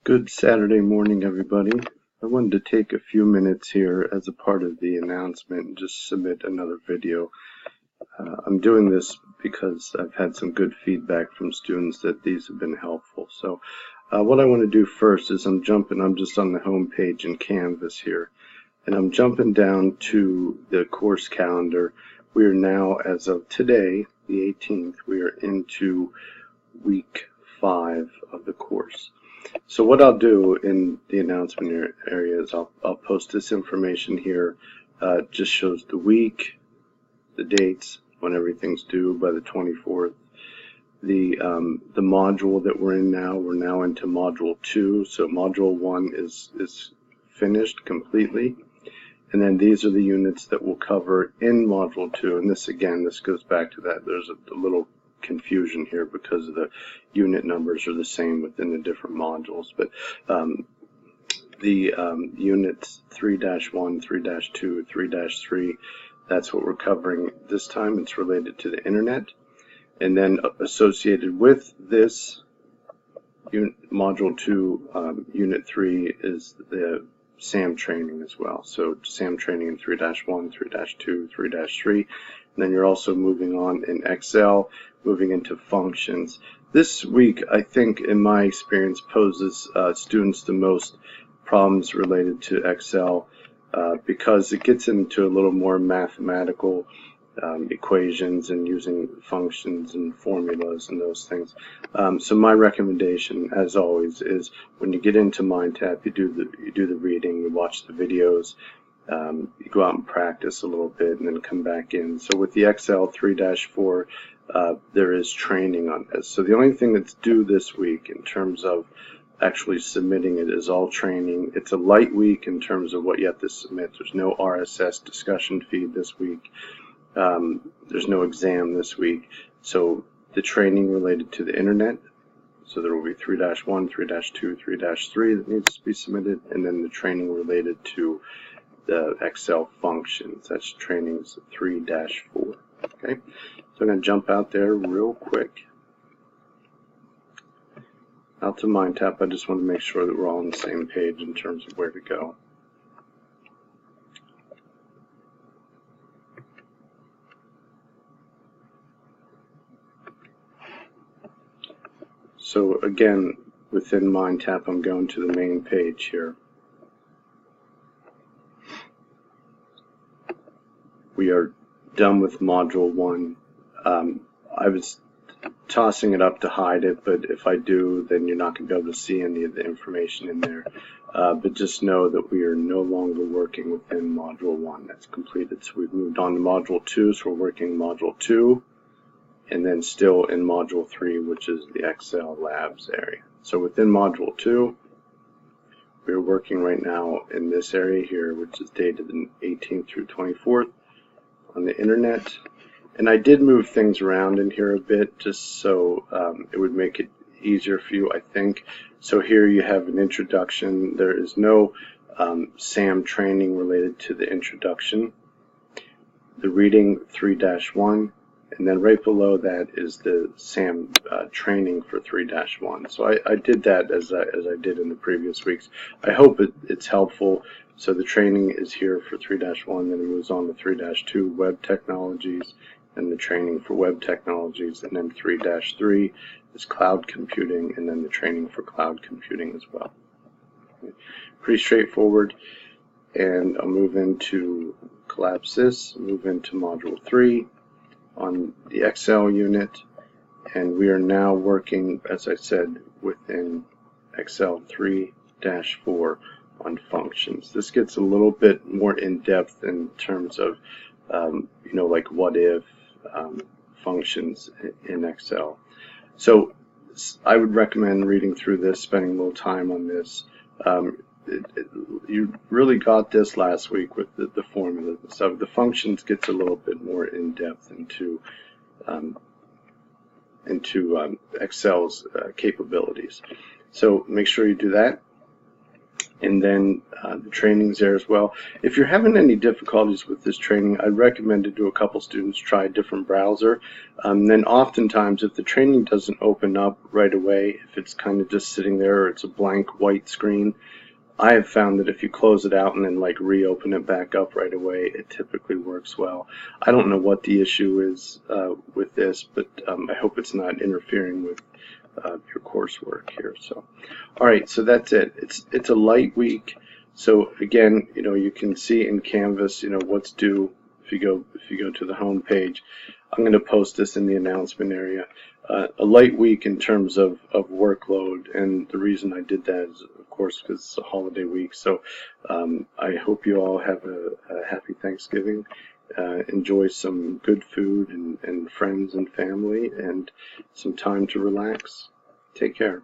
Good Saturday morning, everybody. I wanted to take a few minutes here as a part of the announcement and just submit another video. I'm doing this because I've had some good feedback from students that these have been helpful. So what I want to do first is I'm just on the home page in Canvas here, and I'm jumping down to the course calendar. We are now, as of today, the 18th, we are into week 5 of the course. So what I'll do in the announcement area is I'll post this information here. It just shows the week, the dates, when everything's due by the 24th. The module that we're in now, we're now into module 2. So module 1 is finished completely. And then these are the units that we'll cover in module 2. And this goes back to that. There's a little confusion here because the unit numbers are the same within the different modules, but the units 3-1, 3-2, 3-3, that's what we're covering this time. It's related to the internet, and then associated with this module 2, unit 3 is the SAM training as well. So SAM training in 3-1, 3-2, 3-3, and then you're also moving on in Excel, moving into functions. This week, I think, in my experience, poses students the most problems related to Excel because it gets into a little more mathematical equations and using functions and formulas and those things. So my recommendation, as always, is when you get into MindTap, you do the reading, you watch the videos, you go out and practice a little bit, and then come back in. So with the Excel 3-4, there is training on this. So the only thing that's due this week in terms of actually submitting it is all training. It's a light week in terms of what you have to submit. There's no RSS discussion feed this week. There's no exam this week. So the training related to the internet, so there will be 3-1, 3-2, 3-3 that needs to be submitted, and then the training related to the Excel functions. That's trainings 3-4. Okay, so I'm going to jump out there real quick. Out to MindTap. I just want to make sure that we're all on the same page in terms of where to go. So again, within MindTap, I'm going to the main page here. We are done with module 1. I was tossing it up to hide it, but if I do, then you're not going to be able to see any of the information in there. But just know that we are no longer working within module 1. That's completed. So we've moved on to module 2, so we're working module 2, and then still in module 3, which is the Excel labs area. So within module 2, we're working right now in this area here, which is dated the 18th through 24th on the internet. And I did move things around in here a bit just so it would make it easier for you, I think. So here you have an introduction. There is no SAM training related to the introduction. The reading 3-1, and then right below that is the SAM training for 3-1. So I did that as I did in the previous weeks. I hope it's helpful. So the training is here for 3-1, then it moves on to 3-2, web technologies, and the training for web technologies, and then 3-3 is cloud computing, and then the training for cloud computing as well. Pretty straightforward. And I'll move into collapse this, move into module 3 on the Excel unit, and we are now working, as I said, within Excel 3-4 on functions. This gets a little bit more in-depth in terms of like what if functions in Excel. So I would recommend reading through this, spending a little time on this. You really got this last week with the formula. So the functions gets a little bit more in-depth into Excel's capabilities. So make sure you do that. and then the training's there as well. If you're having any difficulties with this training, I'd recommend to do a couple students try a different browser. Then oftentimes, if the training doesn't open up right away, if it's kind of just sitting there or it's a blank white screen, I have found that if you close it out and then like reopen it back up right away, it typically works well. I don't know what the issue is with this, but I hope it's not interfering with your coursework here. So, all right, so that's it. It's a light week. So again, you can see in Canvas, what's due if you go to the home page. I'm going to post this in the announcement area. A light week in terms of workload, and the reason I did that is, of course, because it's a holiday week. So I hope you all have a happy Thanksgiving. Enjoy some good food and friends and family, and some time to relax. Take care.